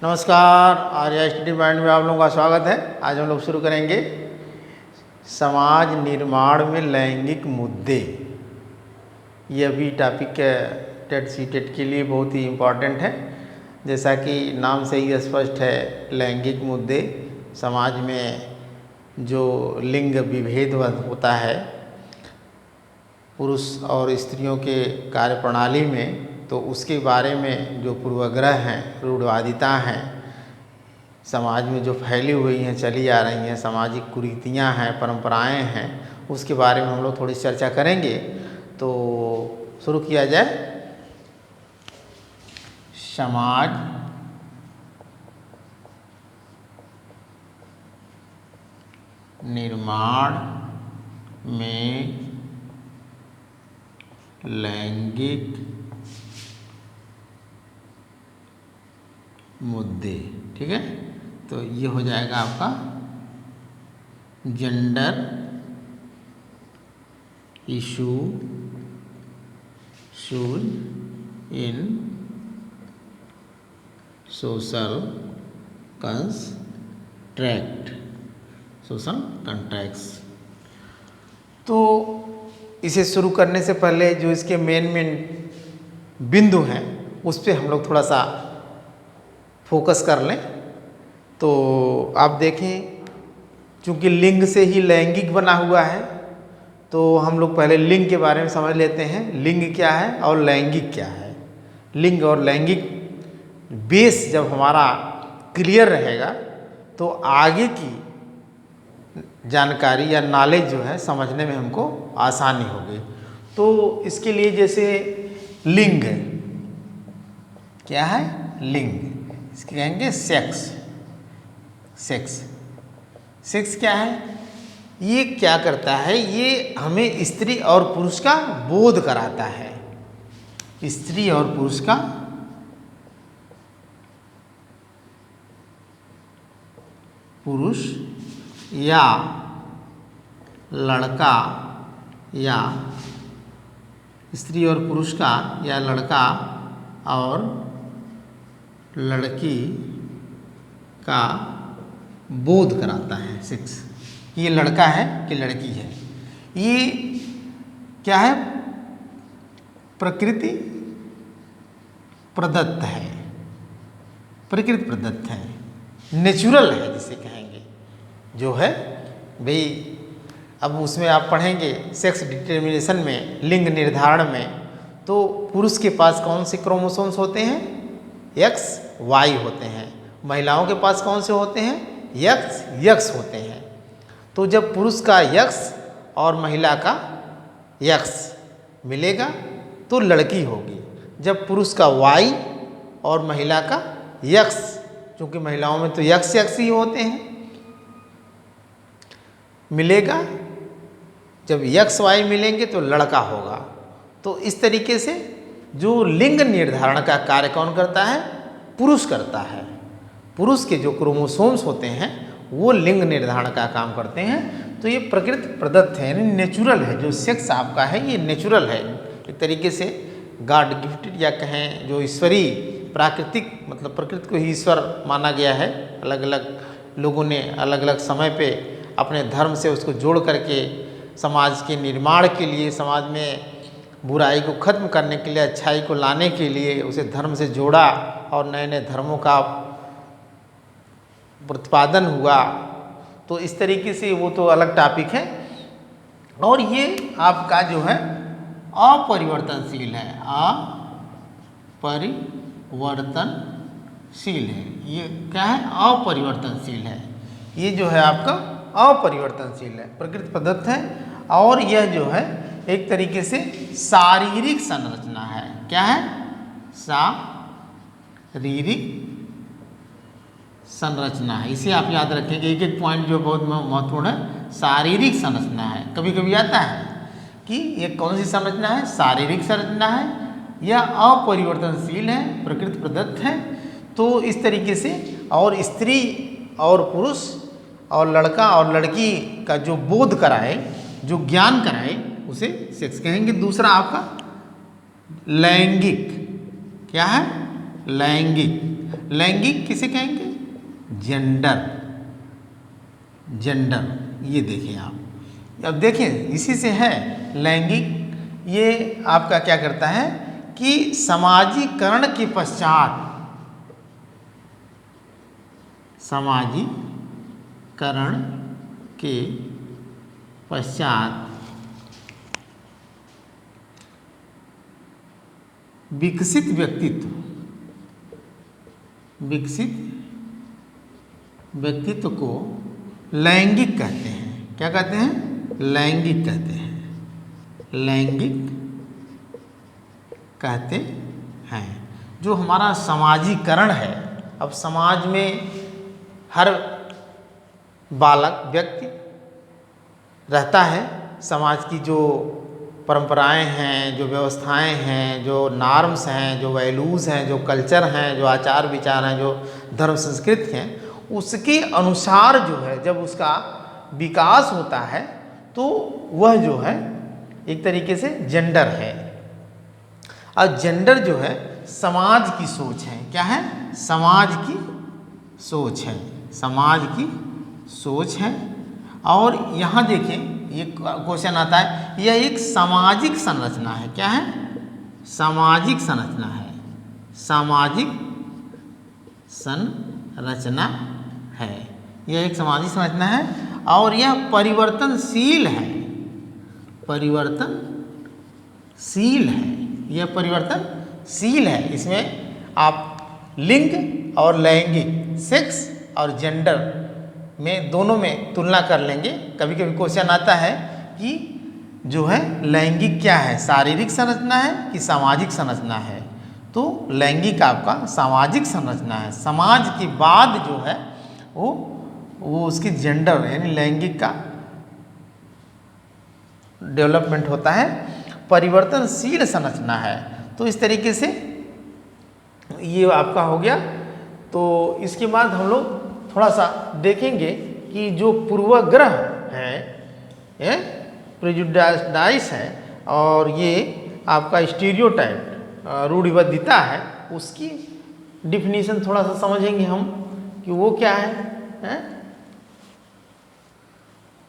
नमस्कार, Arya study point में आप लोगों का स्वागत है। आज हम लोग शुरू करेंगे समाज निर्माण में लैंगिक मुद्दे। ये अभी टॉपिक टेट सीटेट के लिए बहुत ही इम्पॉर्टेंट है। जैसा कि नाम से ही स्पष्ट है, लैंगिक मुद्दे समाज में जो लिंग विभेद होता है पुरुष और स्त्रियों के कार्यप्रणाली में, तो उसके बारे में जो पूर्वाग्रह हैं, रूढ़वादिता हैं, समाज में जो फैली हुई हैं, चली आ रही हैं, सामाजिक कुरीतियाँ हैं, परंपराएं हैं, उसके बारे में हम लोग थोड़ी चर्चा करेंगे। तो शुरू किया जाए। समाज निर्माण में लैंगिक मुद्दे, ठीक है। तो ये हो जाएगा आपका जेंडर इशूज इन सोशल कंट्रैक्ट्स। तो इसे शुरू करने से पहले जो इसके मेन बिंदु हैं उस पर हम लोग थोड़ा सा फोकस कर लें। तो आप देखें, चूँकि लिंग से ही लैंगिक बना हुआ है, तो हम लोग पहले लिंग के बारे में समझ लेते हैं। लिंग क्या है और लैंगिक क्या है। लिंग और लैंगिक बेस जब हमारा क्लियर रहेगा तो आगे की जानकारी या नॉलेज जो है समझने में हमको आसानी होगी। तो इसके लिए जैसे लिंग क्या है, लिंग इसके कहेंगे सेक्स क्या है, ये क्या करता है, ये हमें स्त्री और पुरुष का बोध कराता है। स्त्री और पुरुष का पुरुष या लड़का या स्त्री और पुरुष का या लड़का और लड़की का बोध कराता है। सेक्स, ये लड़का है कि लड़की है, ये क्या है, प्रकृति प्रदत्त है, प्रकृति प्रदत्त है, नेचुरल है जिसे कहेंगे, जो है भाई। अब उसमें आप पढ़ेंगे सेक्स डिटर्मिनेशन में, लिंग निर्धारण में, तो पुरुष के पास कौन से क्रोमोसोम्स होते हैं, एक्स वाई होते हैं। महिलाओं के पास कौन से होते हैं, यक्स होते हैं। तो जब पुरुष का यक्स और महिला का यक्स मिलेगा तो लड़की होगी। जब पुरुष का वाई और महिला का यक्स, क्योंकि महिलाओं में तो यक्स ही होते हैं, मिलेगा, जब यक्स वाई मिलेंगे तो लड़का होगा। तो इस तरीके से जो लिंग निर्धारण का कार्य कौन करता है, पुरुष करता है। पुरुष के जो क्रोमोसोम्स होते हैं वो लिंग निर्धारण का काम करते हैं। तो ये प्रकृति प्रदत्त है, यानी नेचुरल है। जो सेक्स आपका है ये नेचुरल है, एक तरीके से गॉड गिफ्टेड, या कहें जो ईश्वरीय प्राकृतिक, मतलब प्रकृति को ही ईश्वर माना गया है। अलग अलग लोगों ने अलग अलग समय पे अपने धर्म से उसको जोड़ करके समाज के निर्माण के लिए, समाज में बुराई को खत्म करने के लिए, अच्छाई को लाने के लिए उसे धर्म से जोड़ा और नए नए धर्मों का प्रतिपादन हुआ। तो इस तरीके से वो तो अलग टॉपिक है। और ये आपका जो है अपरिवर्तनशील है, अपरिवर्तनशील है। ये क्या है, अपरिवर्तनशील है। ये जो है आपका अपरिवर्तनशील है, प्रकृति प्रदत्त है। और यह जो है एक तरीके से शारीरिक संरचना है। क्या है, शारीरिक संरचना है। इसे आप याद रखेंगे, एक एक पॉइंट जो बहुत महत्वपूर्ण है। शारीरिक संरचना है, कभी कभी आता है कि ये कौन सी संरचना है, शारीरिक संरचना है, यह अपरिवर्तनशील है, प्रकृति प्रदत्त है। तो इस तरीके से, और स्त्री और पुरुष और लड़का और लड़की का जो बोध कराए, जो ज्ञान कराए, उसे सेक्स कहेंगे। दूसरा आपका लैंगिक, क्या है, लैंगिक। लैंगिक किसे कहेंगे? जेंडर। जेंडर, ये देखें आप, अब देखें इसी से है लैंगिक। ये आपका क्या करता है कि समाजीकरण के पश्चात, समाजीकरण के पश्चात विकसित व्यक्तित्व को लैंगिक कहते हैं। क्या कहते हैं? लैंगिक कहते हैं। लैंगिक कहते हैं। जो हमारा समाजीकरण है, अब समाज में हर बालक व्यक्ति रहता है, समाज की जो परंपराएं हैं, जो व्यवस्थाएं हैं, जो नॉर्म्स हैं, जो वैल्यूज़ हैं, जो कल्चर हैं, जो आचार विचार हैं, जो धर्म संस्कृति हैं, उसके अनुसार जो है जब उसका विकास होता है तो वह जो है एक तरीके से जेंडर है। और जेंडर जो है समाज की सोच है। क्या है? समाज की सोच है। समाज की सोच है। और यहाँ देखें ये क्वेश्चन आता है, यह एक सामाजिक संरचना है। क्या है? सामाजिक संरचना है। सामाजिक संरचना है। यह एक सामाजिक संरचना है और यह परिवर्तनशील है। परिवर्तनशील है। यह परिवर्तनशील है। इसमें आप लिंग और लैंगिक, सेक्स और जेंडर में दोनों में तुलना कर लेंगे। कभी कभी क्वेश्चन आता है कि जो है लैंगिक क्या है, शारीरिक संरचना है कि सामाजिक संरचना है? तो लैंगिक आपका सामाजिक संरचना है। समाज के बाद जो है वो उसकी जेंडर यानी लैंगिक का डेवलपमेंट होता है। परिवर्तनशील संरचना है। तो इस तरीके से ये आपका हो गया। तो इसके बाद हम लोग थोड़ा सा देखेंगे कि जो पूर्वाग्रह है, ये प्रेजुडिस है और ये आपका स्टीरियोटाइप, रूढ़िबद्धता है, उसकी डिफिनीशन थोड़ा सा समझेंगे हम कि वो क्या है?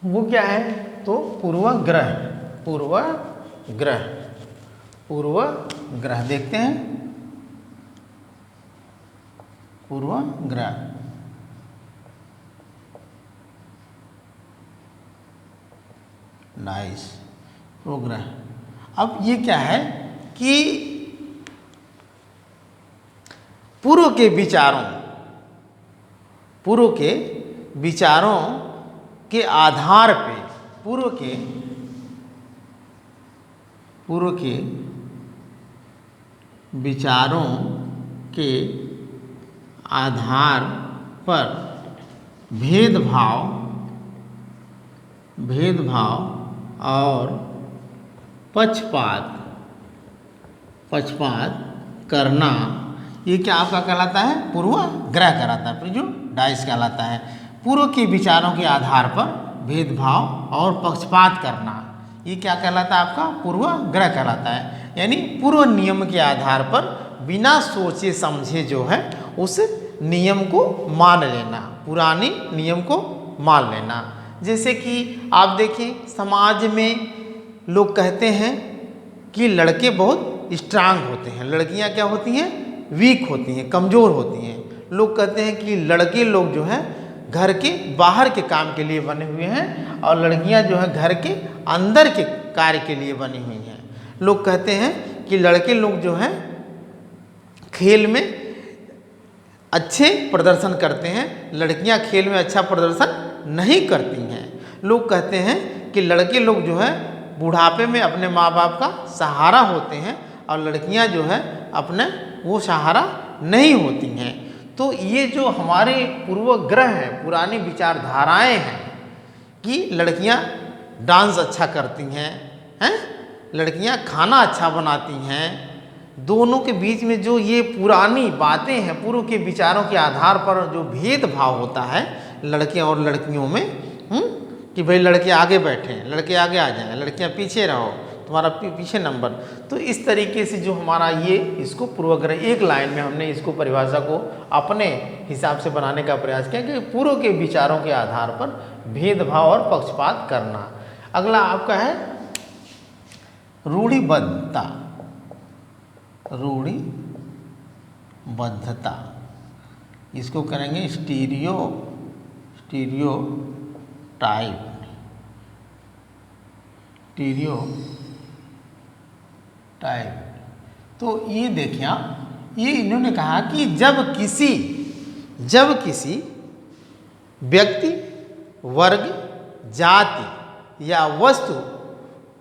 वो क्या है? तो पूर्वाग्रह, पूर्वाग्रह देखते हैं। पूर्वाग्रह, नाइस। पूर्वाग्रह, अब ये क्या है कि पूर्व के विचारों के आधार पे, पूर्व के विचारों के आधार पर भेदभाव और पक्षपात करना, ये क्या आपका कहलाता है? पूर्वाग्रह कहलाता है, प्रेजुडिस कहलाता है। पूर्व के विचारों के आधार पर भेदभाव और पक्षपात करना, ये क्या कहलाता है? आपका पूर्वाग्रह कहलाता है। यानी पूर्व नियम के आधार पर बिना सोचे समझे जो है उस नियम को मान लेना, पुराने नियम को मान लेना। जैसे कि आप देखें समाज में लोग कहते हैं कि लड़के बहुत स्ट्रांग होते हैं, लड़कियां क्या होती हैं? वीक होती हैं, कमज़ोर होती हैं। लोग कहते हैं कि लड़के लोग जो हैं घर के बाहर के काम के लिए बने हुए हैं और लड़कियां जो है घर के अंदर के कार्य के लिए बनी हुई हैं। लोग कहते हैं कि लड़के लोग जो हैं खेल में अच्छे प्रदर्शन करते हैं, लड़कियां खेल में अच्छा प्रदर्शन नहीं करती हैं। लोग कहते हैं कि लड़के लोग जो है बुढ़ापे में अपने माँ बाप का सहारा होते हैं और लड़कियां जो है अपने वो सहारा नहीं होती हैं। तो ये जो हमारे पूर्वाग्रह हैं, पुरानी विचारधाराएं हैं कि लड़कियां डांस अच्छा करती हैं, लड़कियां खाना अच्छा बनाती हैं, दोनों के बीच में जो ये पुरानी बातें हैं, पूर्व के विचारों के आधार पर जो भेदभाव होता है लड़के और लड़कियों में, कि भाई लड़के आगे बैठें, लड़के आगे आ जाएं, लड़कियां पीछे रहो, तुम्हारा पीछे नंबर। तो इस तरीके से जो हमारा ये इसको पूर्वग्रह एक लाइन में हमने इसको परिभाषा को अपने हिसाब से बनाने का प्रयास किया कि पूर्व के विचारों के आधार पर भेदभाव और पक्षपात करना। अगला आपका है रूढ़िबद्धता। रूढ़िबद्धता इसको करेंगे स्टीरियोटाइप। तो ये देखिए आप, ये इन्होंने कहा कि जब किसी व्यक्ति, वर्ग, जाति या वस्तु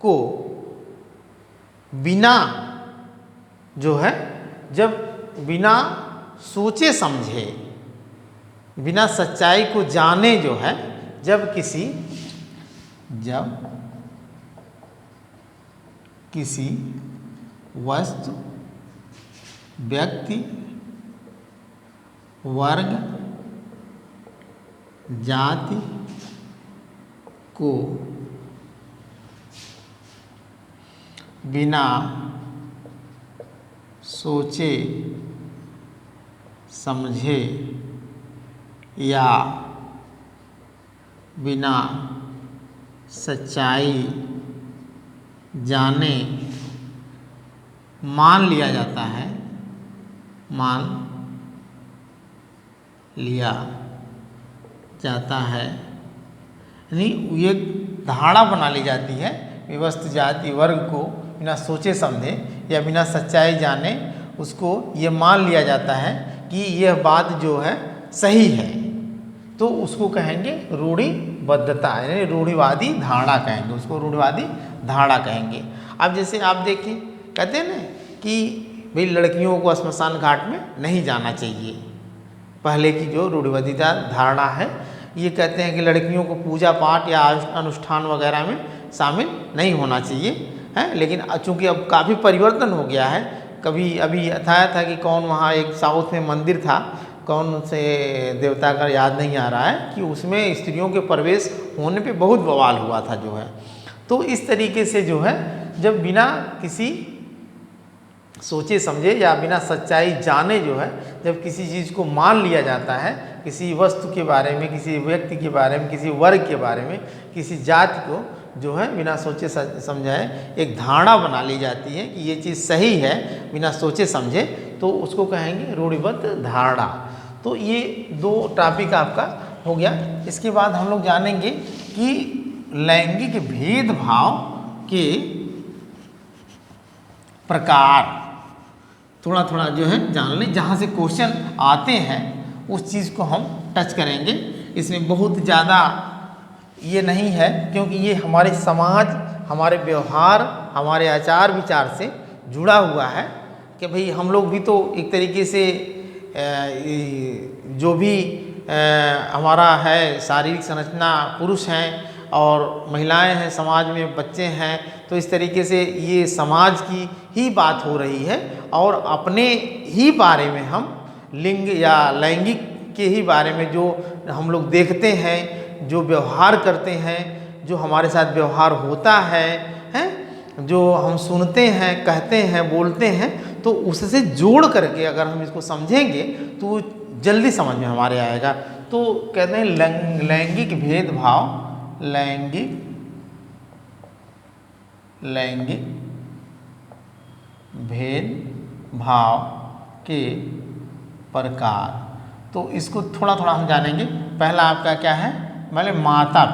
को बिना जो है जब बिना सोचे समझे, बिना सच्चाई को जाने जो है, जब किसी वस्तु, व्यक्ति, वर्ग, जाति को बिना सोचे समझे या बिना सच्चाई जाने मान लिया जाता है, यानी ये धारणा बना ली जाती है कि वस्तु, जाति, वर्ग को बिना सोचे समझे या बिना सच्चाई जाने उसको ये मान लिया जाता है कि यह बात जो है सही है, तो उसको कहेंगे रूढ़िबद्धता, यानी रूढ़िवादी धारणा कहेंगे, उसको रूढ़िवादी धारणा कहेंगे। अब जैसे आप देखिए, कहते हैं ना कि भाई लड़कियों को श्मशान घाट में नहीं जाना चाहिए। पहले की जो रूढ़िवादी धारणा है, ये कहते हैं कि लड़कियों को पूजा पाठ या अनुष्ठान वगैरह में शामिल नहीं होना चाहिए, है। लेकिन चूँकि अब काफ़ी परिवर्तन हो गया है। कभी अभी बताया था कि कौन वहाँ एक साउथ में मंदिर था, कौन से देवता का याद नहीं आ रहा है, कि उसमें स्त्रियों के प्रवेश होने पे बहुत बवाल हुआ था जो है। तो इस तरीके से जो है जब बिना किसी सोचे समझे या बिना सच्चाई जाने जो है जब किसी चीज़ को मान लिया जाता है, किसी वस्तु के बारे में, किसी व्यक्ति के बारे में, किसी वर्ग के बारे में, किसी जाति को जो है बिना सोचे समझाए एक धारणा बना ली जाती है कि ये चीज़ सही है बिना सोचे समझे, तो उसको कहेंगे रूढ़िबद्ध धारणा। तो ये दो टॉपिक आपका हो गया। इसके बाद हम लोग जानेंगे कि लैंगिक भेदभाव के प्रकार थोड़ा थोड़ा जो है जान लें, जहाँ से क्वेश्चन आते हैं उस चीज़ को हम टच करेंगे। इसमें बहुत ज़्यादा ये नहीं है, क्योंकि ये हमारे समाज, हमारे व्यवहार, हमारे आचार विचार से जुड़ा हुआ है कि भाई हम लोग भी तो एक तरीके से जो भी हमारा है शारीरिक संरचना, पुरुष हैं और महिलाएं हैं, समाज में बच्चे हैं, तो इस तरीके से ये समाज की ही बात हो रही है और अपने ही बारे में हम लिंग या लैंगिक के ही बारे में जो हम लोग देखते हैं, जो व्यवहार करते हैं, जो हमारे साथ व्यवहार होता है, जो हम सुनते हैं, कहते हैं, बोलते हैं, तो उससे जोड़ करके अगर हम इसको समझेंगे तो जल्दी समझ में हमारे आएगा। तो कहते हैं लैंगिक भेदभाव, लैंगिक भेदभाव के प्रकार। तो इसको थोड़ा थोड़ा हम जानेंगे। पहला आपका क्या है, मतलब माता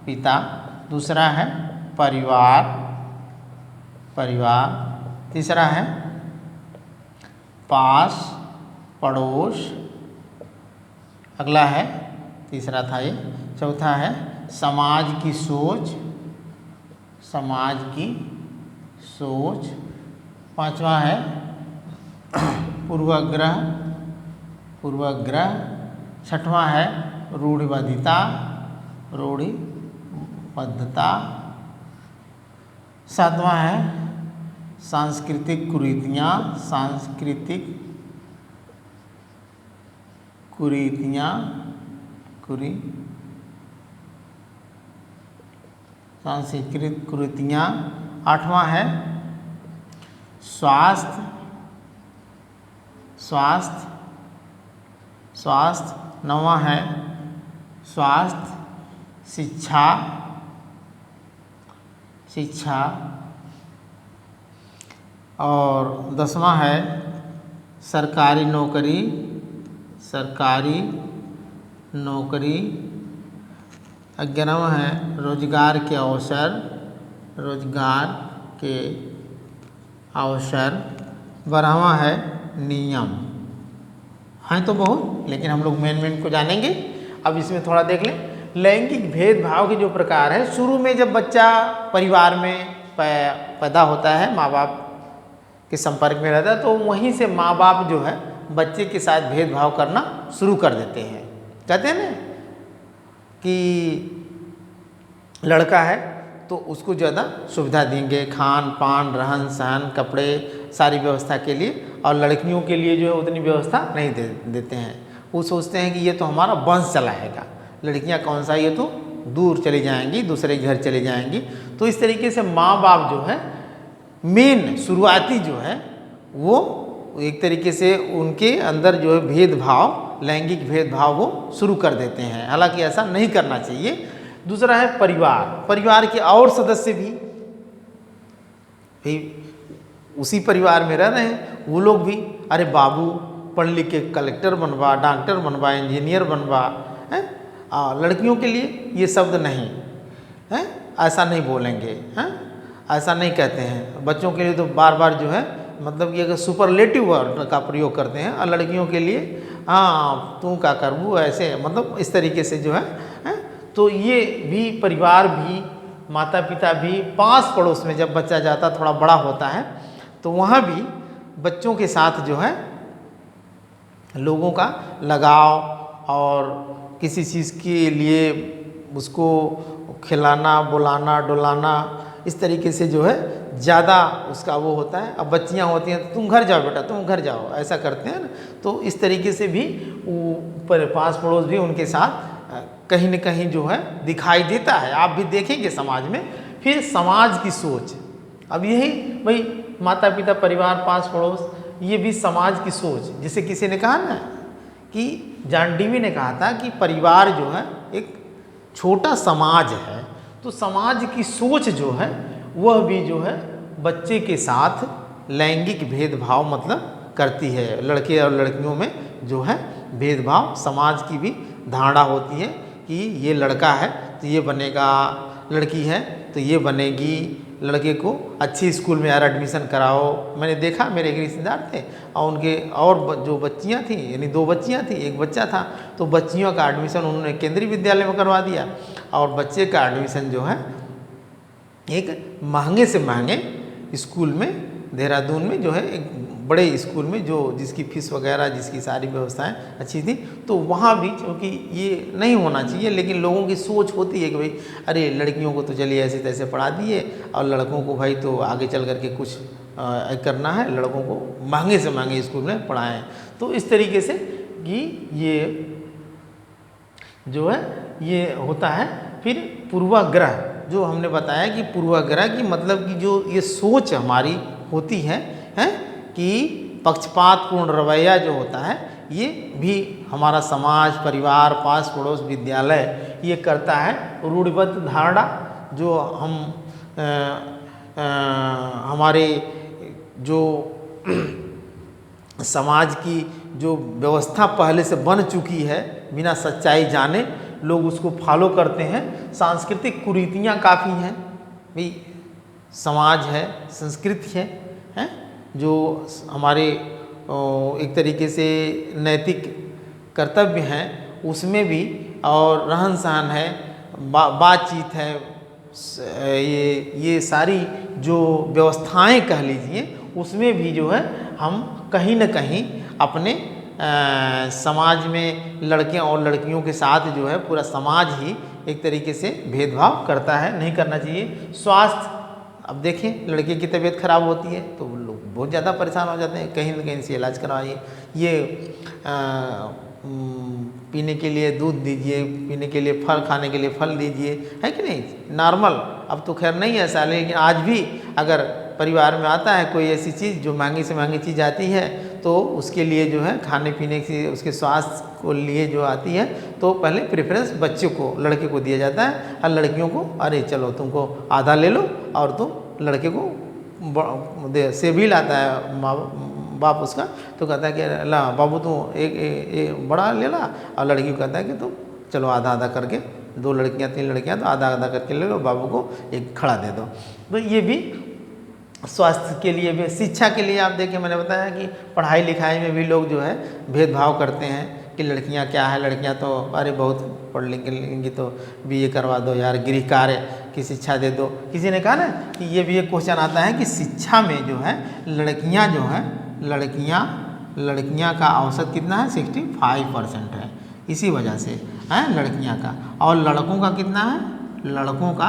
पिता। दूसरा है परिवार। तीसरा है पास पड़ोस। अगला है, तीसरा था ये। चौथा है समाज की सोच। पांचवा है पूर्वाग्रह। छठवां है रूढ़िबद्धता। सातवां है सांस्कृतिक कुरीतियाँ। सांस्कृतिक कुरीतियाँ। 8वां है स्वास्थ्य, स्वास्थ्य, स्वास्थ्य। 9वां है स्वास्थ्य, शिक्षा, शिक्षा। और 10वां है सरकारी नौकरी, सरकारी नौकरी। 11वां है रोजगार के अवसर, रोजगार के अवसर। 12वां है नियम। हैं तो बहुत, लेकिन हम लोग मेन को जानेंगे। अब इसमें थोड़ा देख लें। लैंगिक भेदभाव के जो प्रकार है, शुरू में जब बच्चा परिवार में पैदा होता है, माँ बाप के संपर्क में रहता है, तो वहीं से माँ बाप जो है बच्चे के साथ भेदभाव करना शुरू कर देते हैं। कहते हैं ना कि लड़का है तो उसको ज़्यादा सुविधा देंगे, खान पान, रहन सहन, कपड़े, सारी व्यवस्था के लिए, और लड़कियों के लिए जो है उतनी व्यवस्था नहीं देते हैं। वो सोचते हैं कि ये तो हमारा वंश चलाएगा, लड़कियां कौन सा, ये तो दूर चली जाएंगी, दूसरे घर चली जाएंगी। तो इस तरीके से माँ बाप जो है मेन शुरुआती जो है वो एक तरीके से उनके अंदर जो है भेदभाव, लैंगिक भेदभाव वो शुरू कर देते हैं। हालांकि ऐसा नहीं करना चाहिए। दूसरा है परिवार, परिवार के और सदस्य भी उसी परिवार में रह रहे हैं, वो लोग भी अरे बाबू पढ़ लिख के कलेक्टर बनवा, डॉक्टर बनवा, इंजीनियर बनवा, हैं। लड़कियों के लिए ये शब्द नहीं है, ऐसा नहीं बोलेंगे, हैं, ऐसा नहीं कहते हैं। बच्चों के लिए तो बार बार जो है मतलब ये सुपरलेटिव वर्ड का प्रयोग करते हैं, और लड़कियों के लिए हाँ तू का करबू, ऐसे मतलब इस तरीके से जो है। तो ये भी परिवार भी, माता पिता भी, पास पड़ोस में जब बच्चा जाता थोड़ा बड़ा होता है तो वहाँ भी बच्चों के साथ जो है लोगों का लगाव, और किसी चीज़ के लिए उसको खिलाना, बुलाना, डुलाना, इस तरीके से जो है ज़्यादा उसका वो होता है। अब बच्चियाँ होती हैं तो तुम घर जाओ बेटा, तुम घर जाओ, ऐसा करते हैं ना। तो इस तरीके से भी ऊपर पास पड़ोस भी उनके साथ कहीं न कहीं जो है दिखाई देता है। आप भी देखेंगे समाज में। फिर समाज की सोच, अब यही भाई माता पिता, परिवार, पास पड़ोस, ये भी समाज की सोच। जैसे किसी ने कहा ना कि जॉन डीवी ने कहा था कि परिवार जो है एक छोटा समाज है, तो समाज की सोच जो है वह भी जो है बच्चे के साथ लैंगिक भेदभाव मतलब करती है। लड़के और लड़कियों में जो है भेदभाव, समाज की भी धारणा होती है कि ये लड़का है तो ये बनेगा, लड़की है तो ये बनेगी, लड़के को अच्छी स्कूल में यार एडमिशन कराओ। मैंने देखा, मेरे एक रिश्तेदार थे और उनके और जो बच्चियां थी, यानी 2 बच्चियां थी, एक बच्चा था, तो बच्चियों का एडमिशन उन्होंने केंद्रीय विद्यालय में करवा दिया, और बच्चे का एडमिशन जो है एक महंगे से महंगे स्कूल में, देहरादून में जो है एक बड़े स्कूल में, जो जिसकी फ़ीस वगैरह, जिसकी सारी व्यवस्थाएं अच्छी थी, तो वहाँ भी, क्योंकि ये नहीं होना चाहिए, लेकिन लोगों की सोच होती है कि भाई अरे लड़कियों को तो चलिए ऐसे तैसे पढ़ा दिए, और लड़कों को भाई तो आगे चल करके कुछ करना है, लड़कों को महंगे से महंगे स्कूल में पढ़ाएं। तो इस तरीके से कि ये जो है ये होता है। फिर पूर्वाग्रह, जो हमने बताया कि पूर्वाग्रह की मतलब कि जो ये सोच हमारी होती है कि पक्षपातपूर्ण रवैया जो होता है, ये भी हमारा समाज, परिवार, पास पड़ोस, विद्यालय ये करता है। रूढ़िबद्ध धारणा जो हम हमारे जो समाज की जो व्यवस्था पहले से बन चुकी है, बिना सच्चाई जाने लोग उसको फॉलो करते हैं। सांस्कृतिक कुरीतियाँ काफ़ी हैं भाई, समाज है, संस्कृति है जो हमारे एक तरीके से नैतिक कर्तव्य हैं, उसमें भी, और रहन सहन है, बातचीत है, ये सारी जो व्यवस्थाएं कह लीजिए, उसमें भी जो है हम कहीं न कहीं अपने समाज में लड़के और लड़कियों के साथ जो है पूरा समाज ही एक तरीके से भेदभाव करता है, नहीं करना चाहिए। स्वास्थ्य, अब देखें लड़के की तबीयत खराब होती है तो लोग बहुत ज़्यादा परेशान हो जाते हैं, कहीं न कहीं से इलाज करवाइए। ये पीने के लिए दूध दीजिए, पीने के लिए फल, खाने के लिए फल दीजिए, है कि नहीं, नॉर्मल। अब तो खैर नहीं ऐसा, लेकिन आज भी अगर परिवार में आता है कोई ऐसी चीज़ जो महंगी से महंगी चीज़ आती है, तो उसके लिए जो है खाने पीने की, उसके स्वास्थ्य को लिए जो आती है, तो पहले प्रेफरेंस बच्चों को, लड़के को दिया जाता है, और लड़कियों को अरे चलो तुमको आधा ले लो, और तुम लड़के को से भी लाता है माँ बाप उसका, तो कहता है कि ला बाबू तू एक बड़ा ले ला, और लड़की को कहता है कि तुम चलो आधा आधा करके, 2 लड़कियां 3 लड़कियां तो आधा आधा करके ले लो, बाबू को एक खड़ा दे दो। तो ये भी स्वास्थ्य के लिए भी, शिक्षा के लिए आप देखिए, मैंने बताया कि पढ़ाई लिखाई में भी लोग जो है भेदभाव करते हैं कि लड़कियां क्या है, लड़कियां तो अरे बहुत पढ़ लिख लेंगी तो बीए करवा दो यार, गृह कार्य की शिक्षा ददे दो। किसी ने कहा ना कि ये भी एक क्वेश्चन आता है कि शिक्षा में जो है लड़कियां जो है, लड़कियां का औसत कितना है, 65% है, इसी वजह से है लड़कियां का। और लड़कों का कितना है, लड़कों का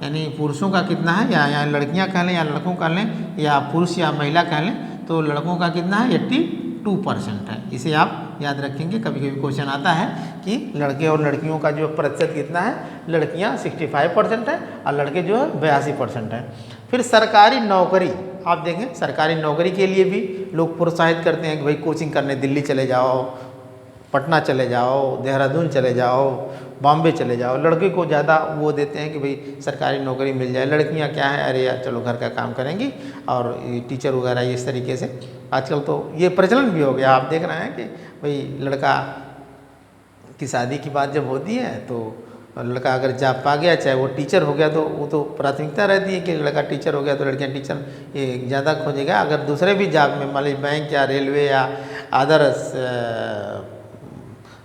यानी पुरुषों का कितना है, या लड़कियां कह लें या लड़कों कह लें, या पुरुष या महिला कह लें, तो लड़कों का कितना है 82% है। इसे आप याद रखेंगे, कभी कभी क्वेश्चन आता है कि लड़के और लड़कियों का जो प्रतिशत कितना है, लड़कियां 65% है और लड़के जो है 82% है। फिर सरकारी नौकरी आप देखें, सरकारी नौकरी के लिए भी लोग प्रोत्साहित करते हैं कि भाई कोचिंग करने दिल्ली चले जाओ, पटना चले जाओ, देहरादून चले जाओ, बॉम्बे चले जाओ। लड़के को ज़्यादा वो देते हैं कि भाई सरकारी नौकरी मिल जाए। लड़कियां क्या है, अरे यार चलो घर का काम करेंगी, और टीचर वगैरह इस तरीके से आजकल तो ये प्रचलन भी हो गया। आप देख रहे हैं कि भाई लड़का की शादी की बात जब होती है तो लड़का अगर जॉब पा गया, चाहे वो टीचर हो गया, तो वो तो प्राथमिकता रहती है कि लड़का टीचर हो गया तो लड़कियां टीचर ये ज़्यादा खोजेगा। अगर दूसरे भी जॉब में मान लीजिए बैंक या रेलवे या अदर्स,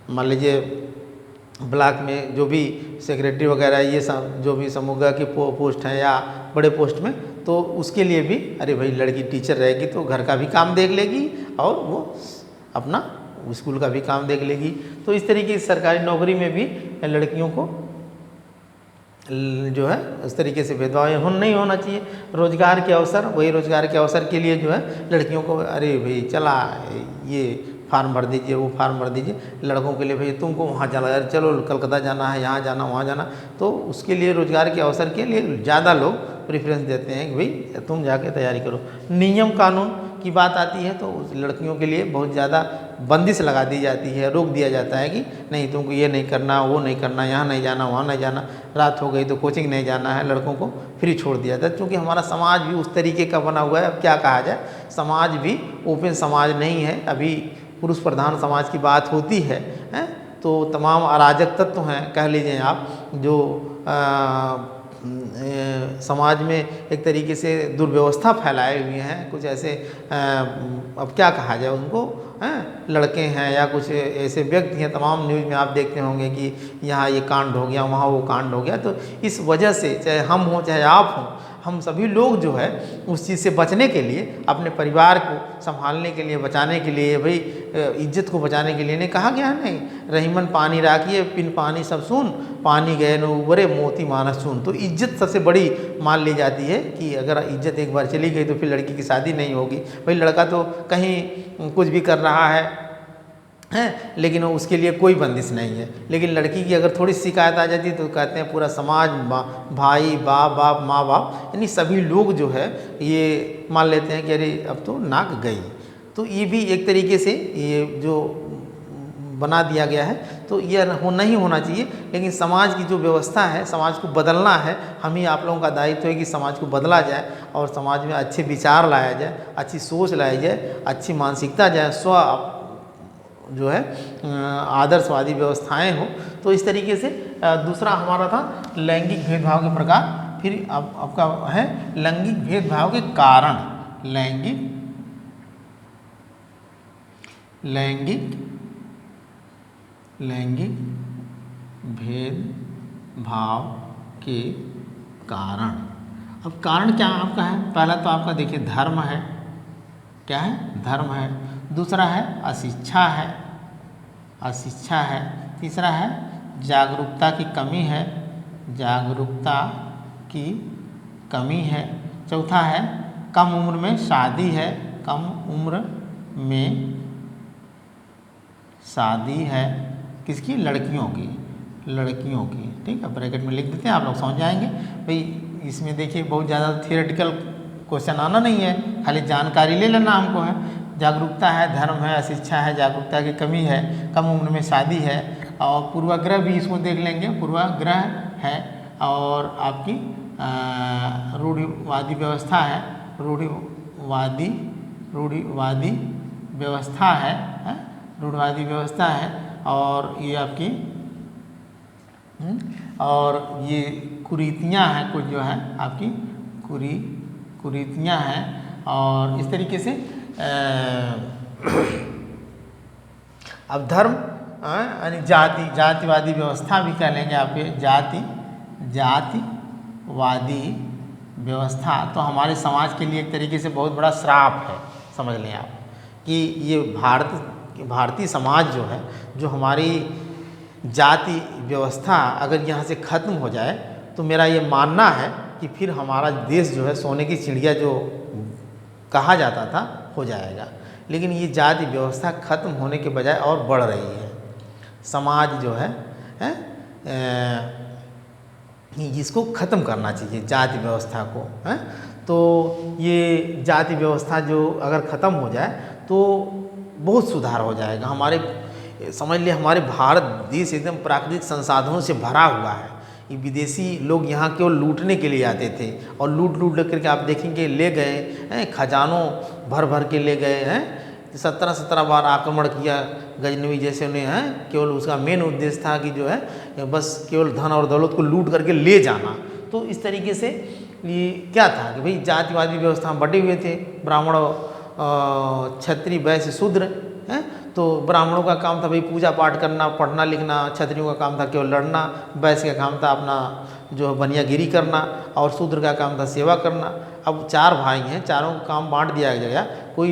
मान लीजिए ब्लॉक में जो भी सेक्रेटरी वगैरह ये सब जो भी समूह की पोस्ट हैं या बड़े पोस्ट में, तो उसके लिए भी अरे भाई लड़की टीचर रहेगी तो घर का भी काम देख लेगी और वो अपना स्कूल का भी काम देख लेगी। तो इस तरीके से सरकारी नौकरी में भी लड़कियों को जो है उस तरीके से भेदभाव नहीं होना चाहिए। रोजगार के अवसर, वही रोजगार के अवसर के लिए जो है लड़कियों को अरे भाई चला ये फार्म भर दीजिए, वो फार्म भर दीजिए। लड़कों के लिए भाई तुमको वहाँ जाना है, चलो कलकत्ता जाना है, यहाँ जाना वहाँ जाना, तो उसके लिए रोजगार के अवसर के लिए ज़्यादा लोग प्रेफरेंस देते हैं कि भाई तुम जाके तैयारी करो। नियम कानून की बात आती है तो उस लड़कियों के लिए बहुत ज़्यादा बंदिश लगा दी जाती है, रोक दिया जाता है कि नहीं तुमको ये नहीं करना, वो नहीं करना, यहाँ नहीं जाना, वहाँ नहीं जाना, रात हो गई तो कोचिंग नहीं जाना है, लड़कों को फ्री छोड़ दिया जाता है। क्योंकि हमारा समाज भी उस तरीके का बना हुआ है। अब क्या कहा जाए, समाज भी ओपन समाज नहीं है, अभी पुरुष प्रधान समाज की बात होती है, तो तमाम अराजक तत्व हैं कह लीजिए आप, जो समाज में एक तरीके से दुर्व्यवस्था फैलाए हुए हैं। कुछ ऐसे अब क्या कहा जाए उनको, लड़के हैं या कुछ ऐसे व्यक्ति हैं, तमाम न्यूज़ में आप देखते होंगे कि यहाँ ये कांड हो गया, वहाँ वो कांड हो गया। तो इस वजह से चाहे हम हों चाहे आप हों, हम सभी लोग जो है उस चीज़ से बचने के लिए, अपने परिवार को संभालने के लिए, बचाने के लिए, भाई इज्जत को बचाने के लिए नहीं कहा गया है, नहीं रहीमन पानी राखिए बिन पानी सब सुन, पानी गए न उबरे मोती मानस सुन। तो इज्जत सबसे बड़ी मान ली जाती है कि अगर इज्जत एक बार चली गई तो फिर लड़की की शादी नहीं होगी। भाई लड़का तो कहीं कुछ भी कर रहा है लेकिन उसके लिए कोई बंदिश नहीं है। लेकिन लड़की की अगर थोड़ी शिकायत आ जाती है तो कहते हैं पूरा समाज, भाई बाप माँ बाप, यानी सभी लोग जो है ये मान लेते हैं कि अरे अब तो नाक गई। तो ये भी एक तरीके से ये जो बना दिया गया है, तो ये नहीं होना चाहिए। लेकिन समाज की जो व्यवस्था है, समाज को बदलना है। हम ही आप लोगों का दायित्व है कि समाज को बदला जाए और समाज में अच्छे विचार लाया जाए, अच्छी सोच लाई जाए, अच्छी मानसिकता जाए, स्व जो है आदर्शवादी व्यवस्थाएं हो। तो इस तरीके से दूसरा हमारा था लैंगिक भेदभाव के प्रकार। फिर अब आपका है लैंगिक भेदभाव के कारण। लैंगिक भेदभाव के कारण। अब कारण क्या आपका है, पहला तो आपका देखिए धर्म है, क्या है, धर्म है। दूसरा है अशिक्षा है। तीसरा है जागरूकता की कमी है, चौथा है कम उम्र में शादी है, शादी है किसकी, लड़कियों की, लड़कियों की, ठीक है, ब्रैकेट में लिख देते हैं, आप लोग समझ जाएंगे। भाई इसमें देखिए बहुत ज़्यादा थियोरेटिकल क्वेश्चन आना नहीं है, खाली जानकारी ले लेना हमको है। जागरूकता है, धर्म है, अशिक्षा है, जागरूकता की कमी है, कम उम्र में शादी है, और पूर्वाग्रह भी इसको देख लेंगे, पूर्वाग्रह है, और आपकी रूढ़िवादी व्यवस्था है, रूढ़िवादी व्यवस्था है, रूढ़िवादी व्यवस्था है, और ये आपकी और ये कुरीतियाँ हैं कुछ जो है आपकी कुरीतियाँ हैं, और इस तरीके से अब धर्म यानी जातिवादी व्यवस्था भी कह लेंगे आपके, जातिवादी व्यवस्था तो हमारे समाज के लिए एक तरीके से बहुत बड़ा श्राप है, समझ लें आप कि ये भारतीय समाज जो है, जो हमारी जाति व्यवस्था अगर यहाँ से ख़त्म हो जाए तो मेरा ये मानना है कि फिर हमारा देश जो है सोने की चिड़िया जो कहा जाता था हो जाएगा। लेकिन ये जाति व्यवस्था ख़त्म होने के बजाय और बढ़ रही है। समाज जो है इसको ख़त्म करना चाहिए जाति व्यवस्था को, है? तो ये जाति व्यवस्था जो अगर ख़त्म हो जाए तो बहुत सुधार हो जाएगा। हमारे समझ लिए हमारे भारत देश एकदम प्राकृतिक संसाधनों से भरा हुआ है। ये विदेशी लोग यहाँ केवल लूटने के लिए आते थे और लूट करके आप देखेंगे ले गए हैं, खजानों भर के ले गए हैं। 17 बार आक्रमण किया गजनवी जैसे ने, हैं, केवल उसका मेन उद्देश्य था कि जो है बस केवल धन और दौलत को लूट करके ले जाना। तो इस तरीके से ये क्या था कि भाई जातिवादी व्यवस्था में बटे हुए थे, ब्राह्मण, क्षत्रिय, वैश्य, शूद्र, हैं। तो ब्राह्मणों का काम था भाई पूजा पाठ करना, पढ़ना लिखना, क्षत्रियों का काम था केवल लड़ना, वैश्य का काम था अपना जो बनियागिरी करना, और शूद्र का काम था सेवा करना। अब 4 भाई हैं, चारों का काम बांट दिया गया। कोई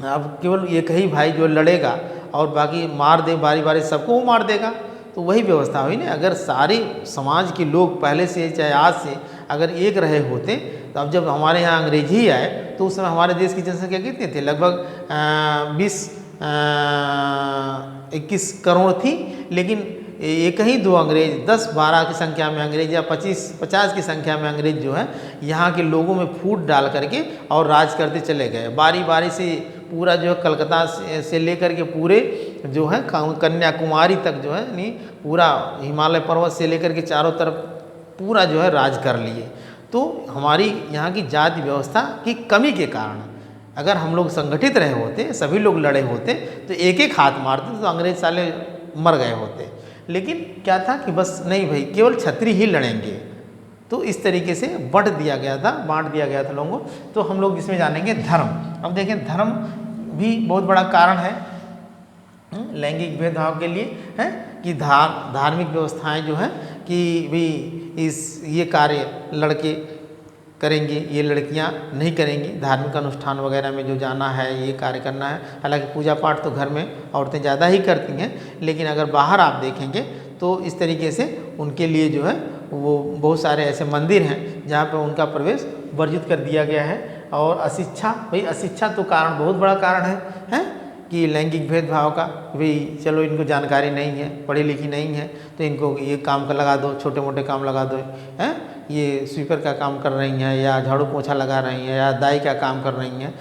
अब केवल एक ही भाई जो लड़ेगा और बाकी मार दे, बारी सबको वो मार देगा। तो वही व्यवस्था हुई ना। अगर सारे समाज के लोग पहले से चाहे आज से अगर एक रहे होते, तो अब जब हमारे यहाँ अंग्रेज ही आए तो उस समय हमारे देश की जनसंख्या कितनी थी, लगभग 21 करोड़ थी। लेकिन एक ही 2 अंग्रेज, 10-12 की संख्या में अंग्रेज या 25-50 की संख्या में अंग्रेज जो है यहाँ के लोगों में फूट डाल करके और राज करते चले गए। बारी से पूरा जो है कलकत्ता से लेकर के पूरे जो है कन्याकुमारी तक जो है नहीं, पूरा हिमालय पर्वत से लेकर के चारों तरफ पूरा जो है राज कर लिए। तो हमारी यहाँ की जाति व्यवस्था की कमी के कारण अगर हम लोग संगठित रहे होते, सभी लोग लड़े होते, तो एक हाथ मारते तो अंग्रेज साले मर गए होते। लेकिन क्या था कि बस नहीं भाई केवल क्षत्रिय ही लड़ेंगे। तो इस तरीके से बांट दिया गया था लोगों को। तो हम लोग इसमें जानेंगे धर्म। अब देखें धर्म भी बहुत बड़ा कारण है लैंगिक भेदभाव के लिए, है कि धार्मिक व्यवस्थाएं जो हैं कि भाई ये कार्य लड़के करेंगे, ये लड़कियां नहीं करेंगी। धार्मिक अनुष्ठान वगैरह में जो जाना है, ये कार्य करना है। हालांकि पूजा पाठ तो घर में औरतें ज़्यादा ही करती हैं, लेकिन अगर बाहर आप देखेंगे तो इस तरीके से उनके लिए जो है वो बहुत सारे ऐसे मंदिर हैं जहाँ पर उनका प्रवेश वर्जित कर दिया गया है। और अशिक्षा, भाई अशिक्षा तो कारण बहुत बड़ा कारण है कि लैंगिक भेदभाव का। भाई चलो इनको जानकारी नहीं है, पढ़ी लिखी नहीं है, तो इनको ये काम का लगा दो, छोटे मोटे काम लगा दो, हैं, ये स्वीपर का काम कर रही हैं या झाड़ू पोछा लगा रही हैं या दाई का काम कर रही हैं,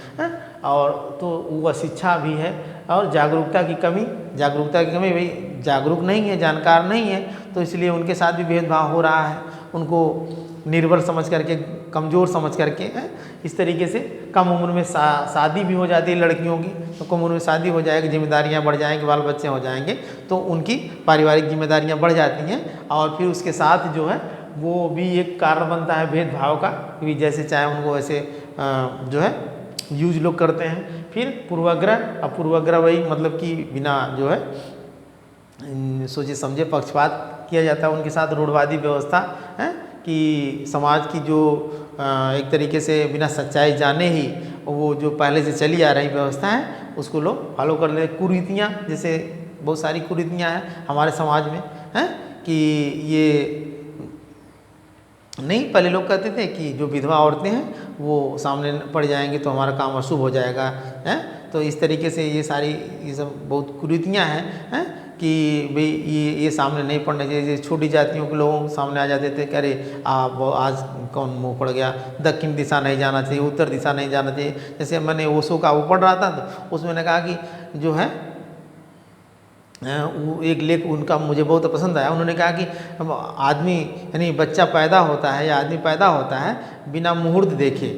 और तो वो अशिक्षा भी है। और जागरूकता की कमी भाई जागरूक नहीं है, जानकार नहीं है, तो इसलिए उनके साथ भी भेदभाव हो रहा है। उनको निर्बल समझ करके, कमज़ोर समझ करके, इस तरीके से कम उम्र में शादी भी हो जाती है लड़कियों की। तो कम उम्र में शादी हो जाएगी, जिम्मेदारियां बढ़ जाएंगी, बाल बच्चे हो जाएंगे, तो उनकी पारिवारिक जिम्मेदारियां बढ़ जाती हैं। और फिर उसके साथ जो है वो भी एक कारण बनता है भेदभाव का, कि जैसे चाहे उनको वैसे जो है यूज लोग करते हैं। फिर पूर्वाग्रह, अब पूर्वाग्रह वही मतलब कि बिना जो है सोचे समझे पक्षपात किया जाता है उनके साथ। रूढ़वादी व्यवस्था है कि समाज की जो एक तरीके से बिना सच्चाई जाने ही वो जो पहले से चली आ रही व्यवस्था है उसको लोग फॉलो कर ले। कुरीतियाँ, जैसे बहुत सारी कुरीतियाँ हैं हमारे समाज में, हैं कि ये नहीं, पहले लोग कहते थे कि जो विधवा औरतें हैं वो सामने पड़ जाएंगी तो हमारा काम अशुभ हो जाएगा, हैं। तो इस तरीके से ये सब बहुत कुरीतियाँ हैं कि भाई ये सामने नहीं पढ़ने चाहिए। छोटी जातियों के लोगों के सामने आ जाते थे कि अरे आप आज कौन मुँह पड़ गया, दक्षिण दिशा नहीं जाना चाहिए, उत्तर दिशा नहीं जाना चाहिए। जैसे मैंने ओशो का वो पढ़ रहा था तो उसमें ने कहा कि जो है वो एक लेख उनका मुझे बहुत पसंद आया। उन्होंने कहा कि आदमी यानी बच्चा पैदा होता है या आदमी पैदा होता है बिना मुहूर्त देखे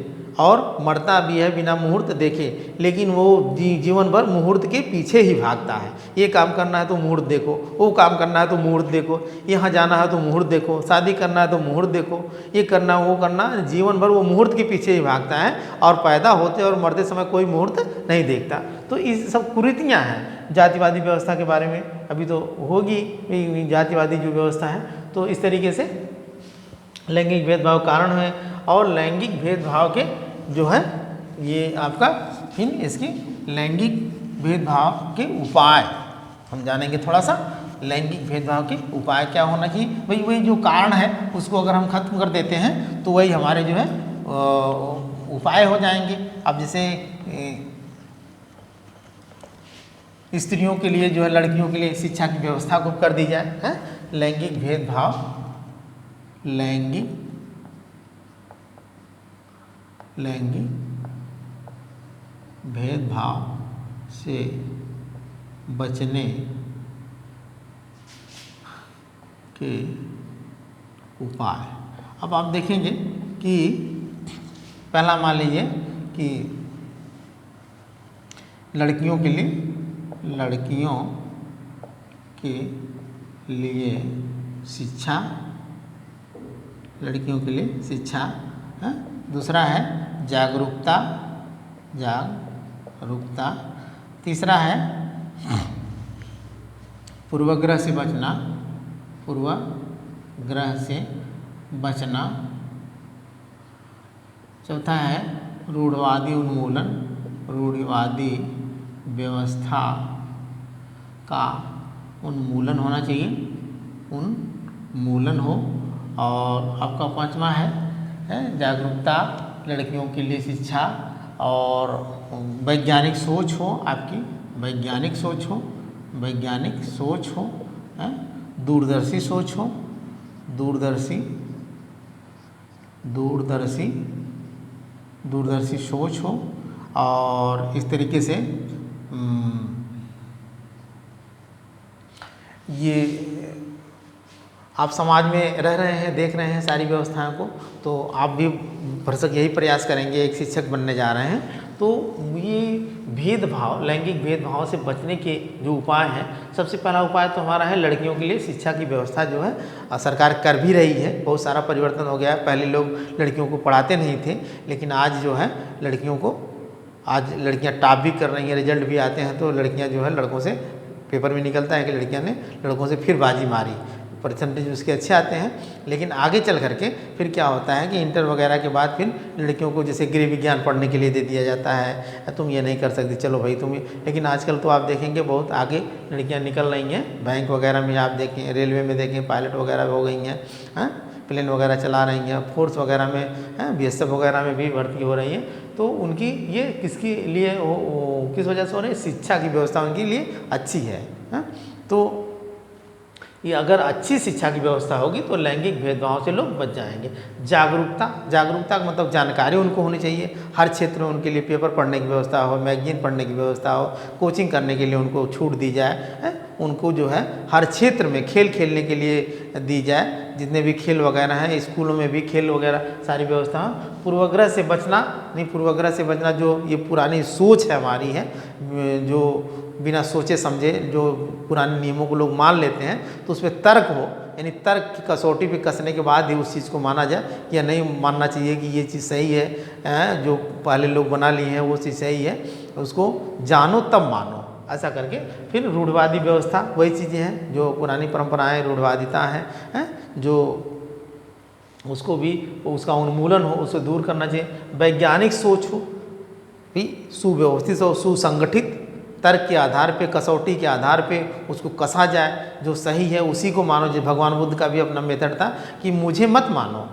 और मरता भी है बिना मुहूर्त देखे, लेकिन वो जीवन भर मुहूर्त के पीछे ही भागता है। ये काम करना है तो मुहूर्त देखो, वो काम करना है तो मुहूर्त देखो, यहाँ जाना है तो मुहूर्त देखो, शादी करना है तो मुहूर्त देखो, ये करना वो करना, जीवन भर वो मुहूर्त के पीछे ही भागता है और पैदा होते और मरते समय कोई मुहूर्त नहीं देखता। तो इस सब कुरीतियाँ हैं जातिवादी व्यवस्था के बारे में। अभी तो होगी जातिवादी जो व्यवस्था है। तो इस तरीके से लैंगिक भेदभाव कारण है। और लैंगिक भेदभाव के जो है ये आपका फिर इसकी लैंगिक भेदभाव के उपाय हम जानेंगे। थोड़ा सा लैंगिक भेदभाव के उपाय क्या होना चाहिए, भाई वही जो कारण है उसको अगर हम खत्म कर देते हैं तो वही हमारे जो है उपाय हो जाएंगे। अब जैसे स्त्रियों के लिए जो है लड़कियों के लिए शिक्षा की व्यवस्था को कर दी जाए है। लैंगिक भेदभाव से बचने के उपाय। अब आप देखेंगे कि पहला मान लीजिए कि लड़कियों के लिए शिक्षा है। दूसरा है जागरूकता। तीसरा है पूर्वाग्रह से बचना। चौथा है रूढ़िवादी व्यवस्था का उन्मूलन होना चाहिए, उन्मूलन हो। और आपका पांचवा है जागरूकता, लड़कियों के लिए शिक्षा और वैज्ञानिक सोच हो, आपकी वैज्ञानिक सोच हो, दूरदर्शी सोच हो, दूरदर्शी सोच हो। और इस तरीके से ये आप समाज में रह रहे हैं, देख रहे हैं सारी व्यवस्थाओं को, तो आप भी भरसक यही प्रयास करेंगे, एक शिक्षक बनने जा रहे हैं। तो ये भेदभाव, लैंगिक भेदभाव से बचने के जो उपाय हैं, सबसे पहला उपाय तो हमारा है लड़कियों के लिए शिक्षा की व्यवस्था जो है सरकार कर भी रही है। बहुत सारा परिवर्तन हो गया है। पहले लोग लड़कियों को पढ़ाते नहीं थे, लेकिन आज जो है आज लड़कियां टॉप भी कर रही हैं, रिजल्ट भी आते हैं। तो लड़कियां जो है लड़कों से पेपर में निकलता है कि लड़कियां ने लड़कों से फिर बाजी मारी, परसेंटेज उसके अच्छे आते हैं। लेकिन आगे चल करके फिर क्या होता है कि इंटर वगैरह के बाद फिर लड़कियों को जैसे गृह विज्ञान पढ़ने के लिए दे दिया जाता है, तुम ये नहीं कर सकती, चलो भाई तुम। लेकिन आजकल तो आप देखेंगे बहुत आगे लड़कियां निकल रही हैं। बैंक वगैरह में आप देखें, रेलवे में देखें, पायलट वगैरह हो गई हैं, प्लेन वगैरह चला रही हैं, फोर्स वगैरह में BSF वगैरह में भी भर्ती हो रही हैं। तो उनकी ये किसके लिए किस वजह से हो रही है? शिक्षा की व्यवस्था उनके लिए अच्छी है। तो ये अगर अच्छी शिक्षा की व्यवस्था होगी तो लैंगिक भेदभाव से लोग बच जाएंगे। जागरूकता का मतलब जानकारी उनको होनी चाहिए। हर क्षेत्र में उनके लिए पेपर पढ़ने की व्यवस्था हो, मैगजीन पढ़ने की व्यवस्था हो, कोचिंग करने के लिए उनको छूट दी जाए। उनको जो है हर क्षेत्र में खेल खेलने के लिए दी जाए। जितने भी खेल वगैरह हैं, स्कूलों में भी खेल वगैरह सारी व्यवस्था। पूर्वाग्रह से बचना जो ये पुरानी सोच है हमारी है, जो बिना सोचे समझे जो पुराने नियमों को लोग मान लेते हैं, तो उसमें तर्क हो, यानी तर्क की कसौटी पे कसने के बाद ही उस चीज़ को माना जाए। या नहीं मानना चाहिए कि ये चीज़ सही है, जो पहले लोग बना लिए हैं वो चीज़ सही है, उसको जानो तब मानो। ऐसा करके फिर रूढ़िवादी व्यवस्था, वही चीज़ें हैं जो पुरानी परंपराएं, रूढ़िवादिता हैं, जो उसको भी उसका उन्मूलन हो, उसे दूर करना चाहिए। वैज्ञानिक सोच हो, भी सुव्यवस्थित और सुसंगठित, तर्क के आधार पे, कसौटी के आधार पे उसको कसा जाए, जो सही है उसी को मानो। जो भगवान बुद्ध का भी अपना मेथड था कि मुझे मत मानो,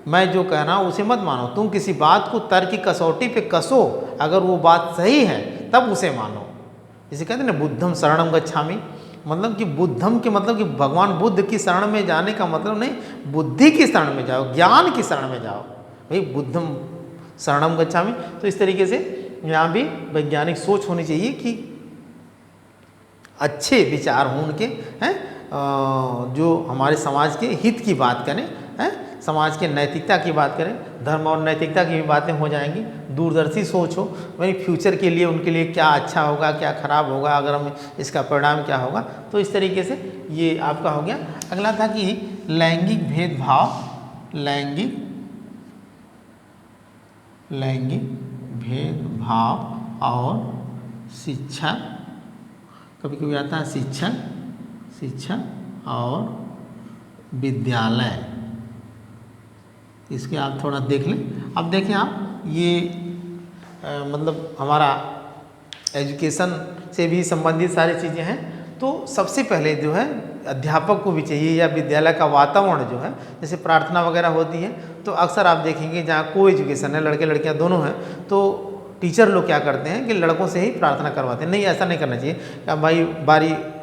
मैं जो कह रहा हूँ उसे मत मानो। तुम किसी बात को तर्क की कसौटी पे कसो, अगर वो बात सही है तब उसे मानो। इसे कहते हैं ना बुद्धम शरणम गच्छामि, मतलब कि बुद्धम के मतलब कि भगवान बुद्ध की शरण में जाने का मतलब नहीं, बुद्धि की शरण में जाओ, ज्ञान की शरण में जाओ। भाई बुद्धम शरणम गच्छामि। तो इस तरीके से यहाँ भी वैज्ञानिक सोच होनी चाहिए कि अच्छे विचार हों उनके, हैं, जो हमारे समाज के हित की बात करें, हैं, समाज के नैतिकता की बात करें, धर्म और नैतिकता की भी बातें हो जाएंगी। दूरदर्शी सोच हो, भाई फ्यूचर के लिए उनके लिए क्या अच्छा होगा, क्या खराब होगा, अगर हम इसका परिणाम क्या होगा। तो इस तरीके से ये आपका हो गया। अगला था कि लैंगिक भेदभाव, लैंगिक भेदभाव और शिक्षा, कभी कभी आता है शिक्षा और विद्यालय। इसके आप थोड़ा देख लें। अब देखें आप ये मतलब हमारा एजुकेशन से भी संबंधित सारी चीज़ें हैं। तो सबसे पहले जो है अध्यापक को भी चाहिए, या विद्यालय का वातावरण जो है, जैसे प्रार्थना वगैरह होती है तो अक्सर आप देखेंगे जहाँ को एजुकेशन है, लड़के लड़कियाँ दोनों हैं, तो टीचर लोग क्या करते हैं कि लड़कों से ही प्रार्थना करवाते हैं। नहीं, ऐसा नहीं करना चाहिए। क्या भाई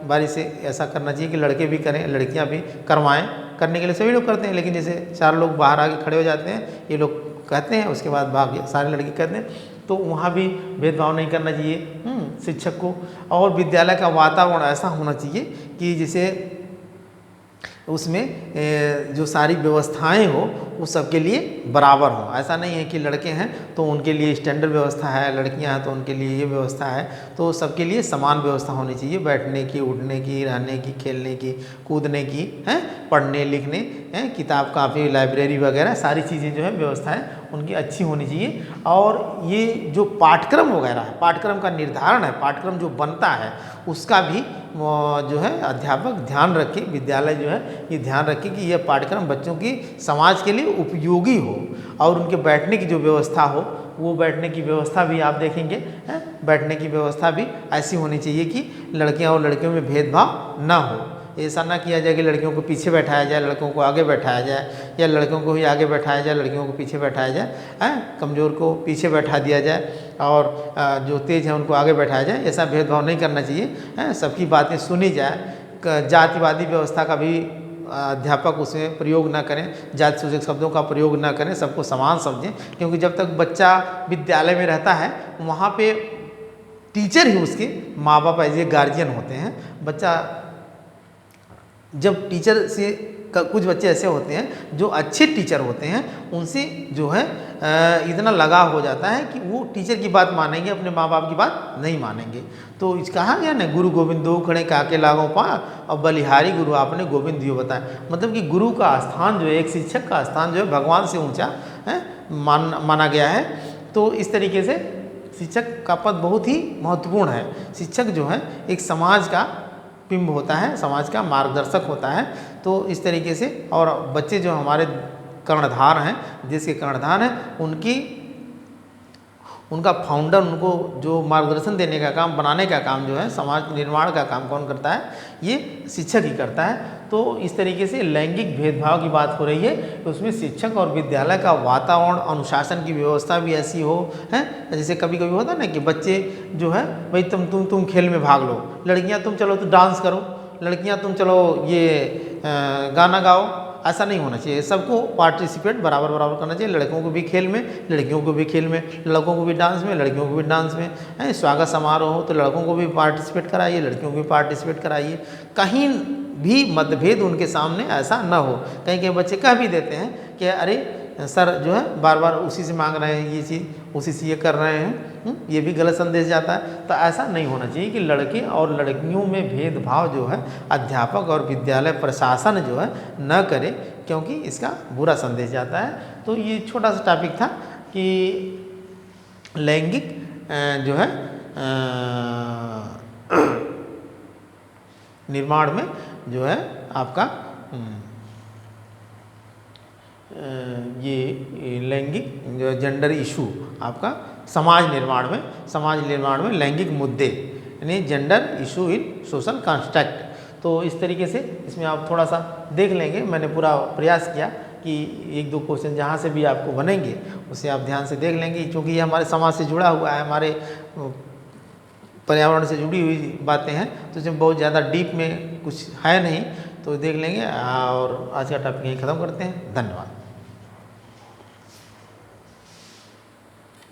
बारी से ऐसा करना चाहिए कि लड़के भी करें, लड़कियां भी करवाएं। करने के लिए सभी लोग करते हैं, लेकिन जैसे 4 लोग बाहर आके खड़े हो जाते हैं, ये लोग कहते हैं, उसके बाद बाकी सारे लड़के कहते हैं, तो वहाँ भी भेदभाव नहीं करना चाहिए शिक्षक को। और विद्यालय का वातावरण ऐसा होना चाहिए कि जैसे उसमें जो सारी व्यवस्थाएं हो वो सबके लिए बराबर हो। ऐसा नहीं है कि लड़के हैं तो उनके लिए स्टैंडर्ड व्यवस्था है, लड़कियां हैं तो उनके लिए ये व्यवस्था है। तो सबके लिए समान व्यवस्था होनी चाहिए, बैठने की, उठने की, रहने की, खेलने की, कूदने की, हैं, पढ़ने लिखने, हैं, किताब कापी, लाइब्रेरी वगैरह सारी चीज़ें जो है व्यवस्थाएँ उनकी अच्छी होनी चाहिए। और ये जो पाठ्यक्रम वगैरह है, पाठ्यक्रम का निर्धारण है, पाठ्यक्रम जो बनता है उसका भी जो है अध्यापक ध्यान रखे, विद्यालय जो है ये ध्यान रखे कि यह पाठ्यक्रम बच्चों की समाज के लिए उपयोगी हो। और उनके बैठने की जो व्यवस्था हो, वो बैठने की व्यवस्था भी आप देखेंगे, हैं, बैठने की व्यवस्था भी ऐसी होनी चाहिए कि लड़कियां और लड़कियों में भेदभाव ना हो। ऐसा ना किया जाए कि लड़कियों को पीछे बैठाया जाए, लड़कों को आगे बैठाया जाए, या लड़कों को ही आगे बैठाया जाए, लड़कियों को पीछे बैठाया जाए, हैं, कमज़ोर को पीछे बैठा दिया जाए और जो तेज़ हैं उनको आगे बैठाया जाए। ऐसा भेदभाव नहीं करना चाहिए, हैं, सबकी बातें सुनी जाए। जातिवादी व्यवस्था का भी अध्यापक उसमें प्रयोग ना करें, जाति सूचक शब्दों का प्रयोग ना करें, सबको समान समझें। क्योंकि जब तक बच्चा विद्यालय में रहता है वहाँ पे टीचर ही उसके माँ बाप एज ए गार्जियन होते हैं। बच्चा जब टीचर से कुछ बच्चे ऐसे होते हैं जो अच्छे टीचर होते हैं, उनसे जो है इतना लगाव हो जाता है कि वो टीचर की बात मानेंगे, अपने माँ बाप की बात नहीं मानेंगे। तो कहा गया ना, गुरु गोविंद दो खड़े काके लागो पा, और बलिहारी गुरु आपने गोविंद दियो बताया। मतलब कि गुरु का स्थान जो है, एक शिक्षक का स्थान जो है भगवान से ऊंचा है माना गया है। तो इस तरीके से शिक्षक का पद बहुत ही महत्वपूर्ण है। शिक्षक जो है एक समाज का बिंब होता है, समाज का मार्गदर्शक होता है। तो इस तरीके से, और बच्चे जो हमारे कर्णधार हैं, देश के कर्णधार हैं, उनका फाउंडर, उनको जो मार्गदर्शन देने का काम, बनाने का काम जो है, समाज निर्माण का काम कौन करता है? ये शिक्षक ही करता है। तो इस तरीके से लैंगिक भेदभाव की बात हो रही है, तो उसमें शिक्षक और विद्यालय का वातावरण, अनुशासन की व्यवस्था भी ऐसी हो, है। जैसे कभी कभी होता है ना कि बच्चे जो है, भाई तुम खेल में भाग लो, लड़कियां तुम चलो तो डांस करो, लड़कियां तुम चलो ये गाना गाओ। ऐसा नहीं होना चाहिए। सबको पार्टिसिपेट बराबर करना चाहिए। लड़कों को भी खेल में, लड़कियों को भी खेल में, लड़कों को भी डांस में, लड़कियों को भी डांस में, है। स्वागत समारोह हो तो लड़कों को भी पार्टिसिपेट कराइए, लड़कियों को भी पार्टिसिपेट कराइए। कहीं भी मतभेद उनके सामने ऐसा न हो। कहीं बच्चे कह भी देते हैं कि अरे सर जो है बार बार उसी से मांग रहे हैं ये चीज़, उसी से ये कर रहे हैं, ये भी गलत संदेश जाता है। तो ऐसा नहीं होना चाहिए कि लड़के और लड़कियों में भेदभाव जो है अध्यापक और विद्यालय प्रशासन जो है न करे, क्योंकि इसका बुरा संदेश जाता है। तो ये छोटा सा टॉपिक था कि लैंगिक जो है निर्माण में जो है आपका ये लैंगिक जो जेंडर इशू आपका समाज निर्माण में लैंगिक मुद्दे, यानी gender issue in social construct. तो इस तरीके से इसमें आप थोड़ा सा देख लेंगे। मैंने पूरा प्रयास किया कि एक दो क्वेश्चन जहाँ से भी आपको बनेंगे उसे आप ध्यान से देख लेंगे, क्योंकि ये हमारे समाज से जुड़ा हुआ है, हमारे पर्यावरण से जुड़ी हुई बातें हैं, तो इसमें बहुत ज़्यादा डीप में कुछ है नहीं, तो देख लेंगे। और आज का टॉपिक यहीं ख़त्म करते हैं। धन्यवाद।